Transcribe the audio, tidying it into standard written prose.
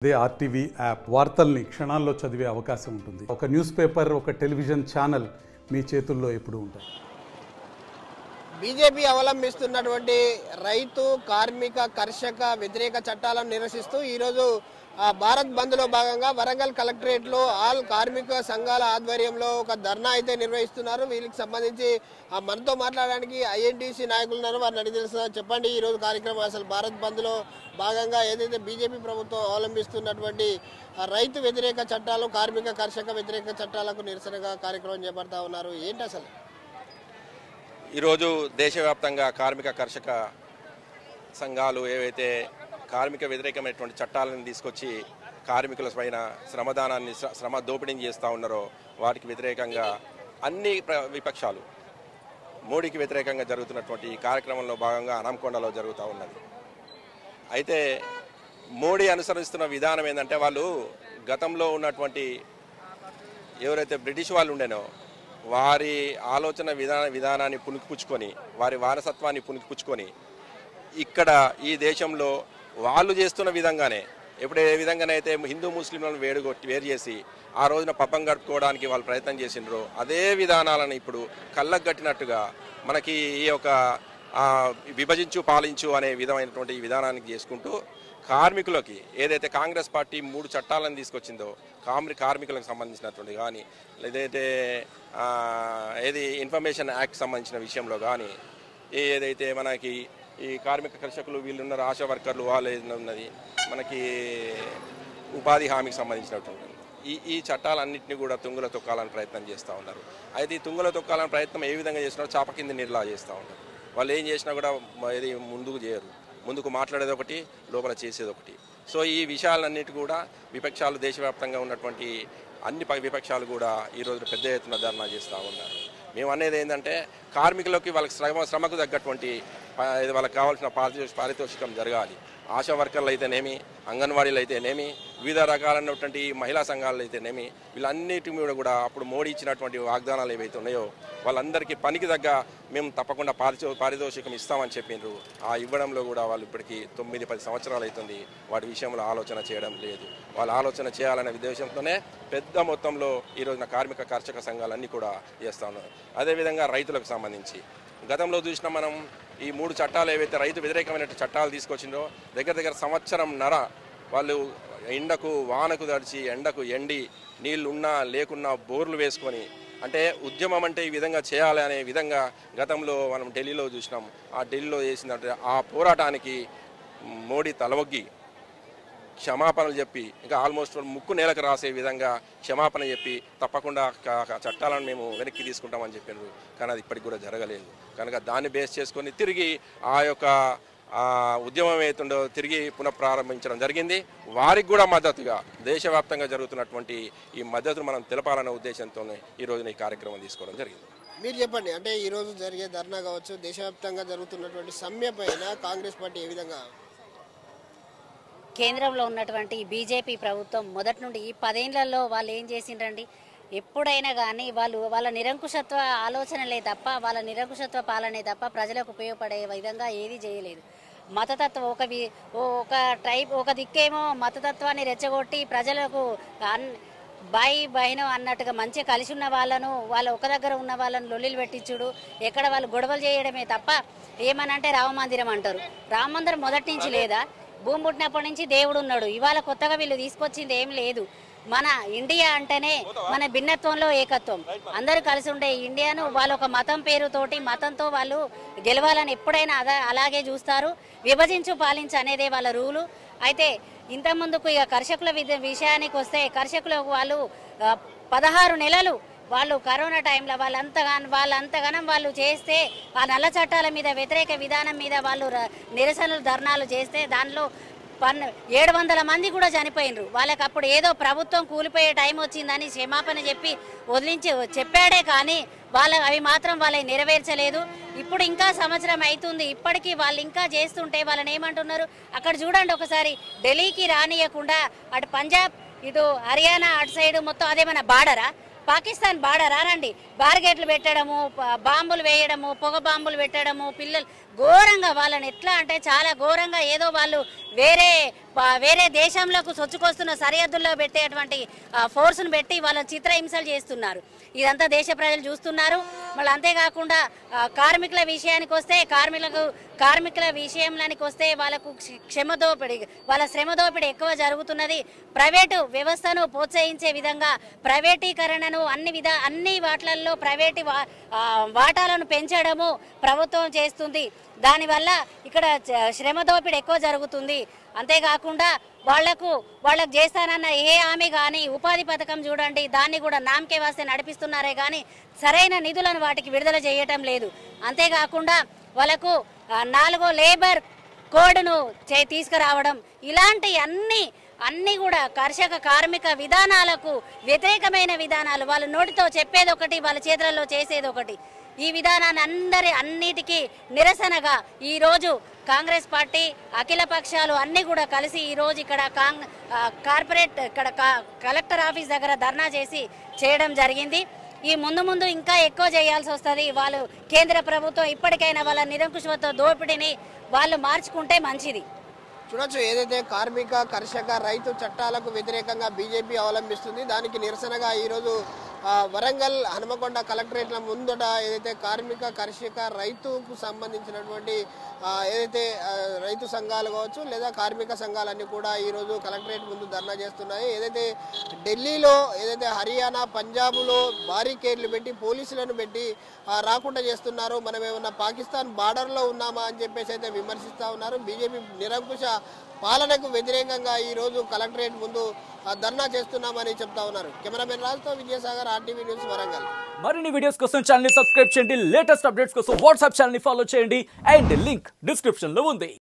అదే RTV app వార్తల్ని క్షణాల్లో చదివే అవకాశం ఉంటుంది. ఒక న్యూస్ పేపర్, ఒక టెలివిజన్ ఛానల్ మీ చేతుల్లో ఎప్పుడూ ఉంటాయి. బీజేపీ అవలంబిస్తున్నటువంటి రైతు, కార్మిక, కర్షక వ్యతిరేక చట్టాలను నిరసిస్తూ ఈరోజు భారత్ బంద్లో భాగంగా వరంగల్ కలెక్టరేట్లో ఆల్ కార్మిక సంఘాల ఆధ్వర్యంలో ఒక ధర్నా అయితే నిర్వహిస్తున్నారు. వీళ్ళకి సంబంధించి మనతో మాట్లాడడానికి ఐఎన్టీసీ నాయకులు ఉన్నారు, వారిని అడిగి తెలుస్తున్నారు. చెప్పండి, ఈరోజు కార్యక్రమం అసలు భారత్ బంద్లో భాగంగా ఏదైతే బీజేపీ ప్రభుత్వం అవలంబిస్తున్నటువంటి రైతు వ్యతిరేక చట్టాలు, కార్మిక కర్షక వ్యతిరేక చట్టాలకు నిరసనగా కార్యక్రమం చేపడతా ఉన్నారు, ఏంటి అసలు? ఈరోజు దేశవ్యాప్తంగా కార్మిక కర్షక సంఘాలు ఏవైతే కార్మిక వ్యతిరేకమైనటువంటి చట్టాలను తీసుకొచ్చి కార్మికుల పైన శ్రమదానాన్ని శ్రమ దోపిడీని చేస్తూ ఉన్నారో వాటికి వ్యతిరేకంగా అన్ని విపక్షాలు మోడీకి వ్యతిరేకంగా జరుగుతున్నటువంటి ఈ కార్యక్రమంలో భాగంగా అనంకొండలో జరుగుతూ ఉన్నది. అయితే మోడీ అనుసరిస్తున్న విధానం ఏంటంటే, వాళ్ళు గతంలో ఉన్నటువంటి ఎవరైతే బ్రిటిష్ వాళ్ళు ఉండేనో వారి ఆలోచన విధానాన్ని పుణికిపుచ్చుకొని, వారి వారసత్వాన్ని పుణికిపుచ్చుకొని ఇక్కడ ఈ దేశంలో వాళ్ళు చేస్తున్న విధంగానే, ఎప్పుడు ఏ విధంగానైతే హిందూ ముస్లింలను వేరు చేసి ఆ రోజున పబ్బం గడుపుకోవడానికి వాళ్ళు ప్రయత్నం చేసిండ్రో అదే విధానాలను ఇప్పుడు కళ్ళకు కట్టినట్టుగా మనకి ఈ యొక్క విభజించు పాలించు అనే విధమైనటువంటి విధానానికి చేసుకుంటూ కార్మికులకి ఏదైతే కాంగ్రెస్ పార్టీ 3 చట్టాలను తీసుకొచ్చిందో కార్మికులకు సంబంధించినటువంటి కానీ, లేదైతే ఏది ఇన్ఫర్మేషన్ యాక్ట్ సంబంధించిన విషయంలో కానీ, ఏదైతే మనకి ఈ కార్మిక కర్షకులు వీళ్ళున్నారు, ఆశా వర్కర్లు వాళ్ళు ఉన్నది, మనకి ఉపాధి హామీకి సంబంధించినటువంటి ఈ చట్టాలన్నింటినీ కూడా తుంగలో తొక్కాలని ప్రయత్నం చేస్తూ ఉన్నారు. అయితే ఈ తుంగలో తొక్కాలని ప్రయత్నం ఏ విధంగా చేస్తున్నారో చాప కింద నీరులా చేస్తూ ఉన్నారు. వాళ్ళు ఏం చేసినా కూడా ఇది ముందుకు చేయరు, ముందుకు మాట్లాడేది ఒకటి, లోపల చేసేది ఒకటి. సో ఈ విషయాలన్నిటి కూడా విపక్షాలు, దేశవ్యాప్తంగా ఉన్నటువంటి అన్ని విపక్షాలు కూడా ఈరోజు పెద్ద ఎత్తున ధర్నా చేస్తూ ఉన్నారు. మేము అనేది ఏంటంటే, కార్మికులకి వాళ్ళకి శ్రమకు తగ్గటువంటి వాళ్ళకి కావాల్సిన పారితోషికం జరగాలి. ఆశా వర్కర్లు అయితేనేమి, అంగన్వాడీలు అయితేనేమి, వివిధ రకాలైనటువంటి మహిళా సంఘాలు అయితేనేమి, వీళ్ళన్నిటి మీద కూడా అప్పుడు మోడీ ఇచ్చినటువంటి వాగ్దానాలు ఏవైతే ఉన్నాయో వాళ్ళందరికీ పనికి తగ్గ మేము తప్పకుండా పారితోషికం ఇస్తామని చెప్పిండ్రు. ఆ ఇవ్వడంలో కూడా వాళ్ళు ఇప్పటికీ 9-10 సంవత్సరాలు అవుతుంది వాటి విషయంలో ఆలోచన చేయడం లేదు. వాళ్ళు ఆలోచన చేయాలనే ఉద్దేశంతోనే పెద్ద మొత్తంలో ఈ రోజున కార్మిక కర్షక సంఘాలన్నీ కూడా చేస్తూ ఉన్నారు. అదేవిధంగా రైతులకు సంబంధించి గతంలో చూసినా మనం ఈ 3 చట్టాలు ఏవైతే రైతు వ్యతిరేకమైన చట్టాలు తీసుకొచ్చిందో దగ్గర సంవత్సరంన్నర వాళ్ళు ఎండకు వానకు తడిచి, ఎండకు ఎండి, నీళ్లున్నా లేకున్నా బోర్లు వేసుకొని, అంటే ఉద్యమం అంటే ఈ విధంగా చేయాలి అనే విధంగా గతంలో మనం ఢిల్లీలో చూసినాం. ఆ ఢిల్లీలో చేసినట్టు ఆ పోరాటానికి మోడీ తలవొగ్గి క్షమాపణలు చెప్పి, ఇంకా ఆల్మోస్ట్ ముక్కు నేలకు రాసే విధంగా క్షమాపణ చెప్పి తప్పకుండా చట్టాలను మేము వెనక్కి తీసుకుంటామని చెప్పారు. కానీ అది ఇప్పటికి కూడా జరగలేదు. కనుక దాన్ని బేస్ చేసుకొని తిరిగి ఆ యొక్క ఉద్యమం ఏతుండో తిరిగి పునఃప్రారంభించడం జరిగింది. వారికి కూడా మద్దతుగా దేశవ్యాప్తంగా జరుగుతున్నటువంటి ఈ మద్దతును మనం తెలపాలనే ఉద్దేశంతోనే ఈ రోజున ఈ కార్యక్రమం తీసుకోవడం జరిగింది. మీరు చెప్పండి, అంటే ఈరోజు జరిగే ధర్నా కావచ్చు, దేశవ్యాప్తంగా జరుగుతున్నటువంటి సమ్మె పైన కాంగ్రెస్ పార్టీ ఏ విధంగా? కేంద్రంలో ఉన్నటువంటి బీజేపీ ప్రభుత్వం మొదటి నుండి ఈ 10 ఏళ్లలో వాళ్ళు ఏం చేసిండ్రండి? ఎప్పుడైనా కానీ వాళ్ళ నిరంకుశత్వ ఆలోచనలే తప్ప, వాళ్ళ నిరంకుశత్వ పాలనే తప్ప ప్రజలకు ఉపయోగపడే విధంగా ఏది చేయలేదు. మతతత్వం ఒక టైప్, ఒక దిక్కేమో మతతత్వాన్ని రెచ్చగొట్టి ప్రజలకు బాయి బహినం అన్నట్టుగా మంచిగా కలిసి ఉన్న వాళ్ళను, వాళ్ళు ఒక దగ్గర ఉన్న వాళ్ళను లొల్లిలు పెట్టించుడు, ఎక్కడ వాళ్ళు గొడవలు చేయడమే తప్ప ఏమనంటే రామ మందిరం అంటారు. రామ మందిరం మొదటి నుంచి లేదా? భూమి పుట్టినప్పటి నుంచి దేవుడు ఉన్నాడు. ఇవాళ కొత్తగా వీళ్ళు తీసుకొచ్చింది ఏం లేదు. మన ఇండియా అంటేనే మన భిన్నత్వంలో ఏకత్వం, అందరూ కలిసి ఉండే ఇండియాను వాళ్ళు ఒక మతం పేరుతోటి, మతంతో వాళ్ళు గెలవాలని ఎప్పుడైనా అలాగే చూస్తారు. విభజించు పాలించు అనేదే వాళ్ళ రూలు. అయితే ఇంతకుముందుకు ఇక కర్షకుల విషయానికి వస్తే, కర్షకులకు వాళ్ళు 16 నెలలు వాళ్ళు కరోనా టైంలో వాళ్ళంతగానం వాళ్ళు చేస్తే, ఆ నల్ల చట్టాల మీద వ్యతిరేక విధానం మీద వాళ్ళు నిరసనలు ధర్నాలు చేస్తే దానిలో 700 మంది కూడా చనిపోయినరు. వాళ్ళకి అప్పుడు ఏదో ప్రభుత్వం కూలిపోయే టైం వచ్చిందని క్షమాపణ చెప్పి చెప్పాడే కానీ అవి మాత్రం వాళ్ళని నెరవేర్చలేదు. ఇప్పుడు ఇంకా సంవత్సరం అవుతుంది, ఇప్పటికీ వాళ్ళు ఇంకా చేస్తుంటే వాళ్ళని ఏమంటున్నారు? అక్కడ చూడండి ఒకసారి, ఢిల్లీకి రానియకుండా అటు పంజాబ్, ఇటు హర్యానా, అటు సైడ్ మొత్తం అదేమన్నా బార్డరా? పాకిస్తాన్ బార్డర్ రానండి, బార్గేట్లు పెట్టడము, బాంబులు వేయడము, పొగ బాంబులు పెట్టడము, పిల్లలు ఘోరంగా వాళ్ళని ఎట్లా అంటే చాలా ఘోరంగా ఏదో వాళ్ళు వేరే దేశంలోకి సొచ్చుకొస్తున్న సరిహద్దుల్లో పెట్టేటువంటి ఫోర్స్ను పెట్టి వాళ్ళ చిత్రహింసలు చేస్తున్నారు. ఇదంతా దేశ ప్రజలు చూస్తున్నారు. మళ్ళీ అంతేకాకుండా కార్మికుల విషయానికి వస్తే కార్మికుల విషయంలోనికి వస్తే వాళ్ళకు వాళ్ళ శ్రమ దోపిడీ ఎక్కువ జరుగుతున్నది. ప్రైవేటు వ్యవస్థను ప్రోత్సహించే విధంగా ప్రైవేటీకరణను అన్ని వాటిలలో ప్రైవేటు వాటాలను పెంచడము ప్రభుత్వం చేస్తుంది. దానివల్ల ఇక్కడ శ్రమ దోపిడీ ఎక్కువ జరుగుతుంది. అంతేకాకుండా వాళ్ళకు చేస్తానన్న ఏ హామీ కానీ ఉపాధి పథకం చూడండి, దాన్ని కూడా నామకే వాస్తే నడిపిస్తున్నారే కానీ సరైన నిధులను వాటికి విడుదల చేయటం లేదు. అంతేకాకుండా వాళ్ళకు 4వ లేబర్ కోడ్ను తీసుకురావడం, ఇలాంటి అన్ని కూడా కార్మిక విధానాలకు వ్యతిరేకమైన విధానాలు. వాళ్ళ నోటితో చెప్పేది ఒకటి, వాళ్ళ చేతులలో చేసేది ఒకటి. ఈ విధానాన్ని అన్నిటికీ నిరసనగా ఈరోజు కాంగ్రెస్ పార్టీ అఖిల పక్షాలు అన్నీ కూడా కలిసి ఈరోజు ఇక్కడ కలెక్టర్ ఆఫీస్ దగ్గర ధర్నా చేయడం జరిగింది. ఈ ముందు ఇంకా ఎక్కువ చేయాల్సి వస్తుంది. వాళ్ళు కేంద్ర ప్రభుత్వం ఇప్పటికైనా వాళ్ళ నిరంకుశత్వ దోపిడీని వాళ్ళు మార్చుకుంటే మంచిది. చూడొచ్చు, ఏదైతే కార్మిక కర్షక రైతు చట్టాలకు వ్యతిరేకంగా బీజేపీ అవలంబిస్తుంది, దానికి నిరసనగా ఈరోజు వరంగల్ హనుమకొండ కలెక్టరేట్ల ముందట ఏదైతే కార్మిక కర్షక రైతుకు సంబంధించినటువంటి ఏదైతే రైతు సంఘాలు కావచ్చు లేదా కార్మిక సంఘాలన్నీ కూడా ఈరోజు కలెక్టరేట్ ముందు ధర్నా చేస్తున్నాయి. ఏదైతే ఢిల్లీలో ఏదైతే హర్యానా పంజాబ్లో బారికేడ్లు పెట్టి పోలీసులను పెట్టి రాకుండా చేస్తున్నారు, మనం ఏమన్నా పాకిస్తాన్ బార్డర్లో ఉన్నామా అని చెప్పేసి అయితే విమర్శిస్తూ ఉన్నారు. బీజేపీ నిరంకుశ పాలనకు వ్యతిరేకంగా ఈరోజు కలెక్టరేట్ ముందు ధర్నా చేస్తున్నామని చెప్తా ఉన్నారు. కెమెరామెన్ రాజుతో విజయసాగర్, RTV న్యూస్, వరంగల్. మరిన్ని వీడియోస్ కోసం ఛానల్ ని సబ్స్క్రైబ్ చేయండి, లేటెస్ట్ అప్డేట్స్ కోసం వాట్సాప్ ఛానల్ ని ఫాలో చేయండి అండ్ లింక్ డిస్క్రిప్షన్ లో ఉంది.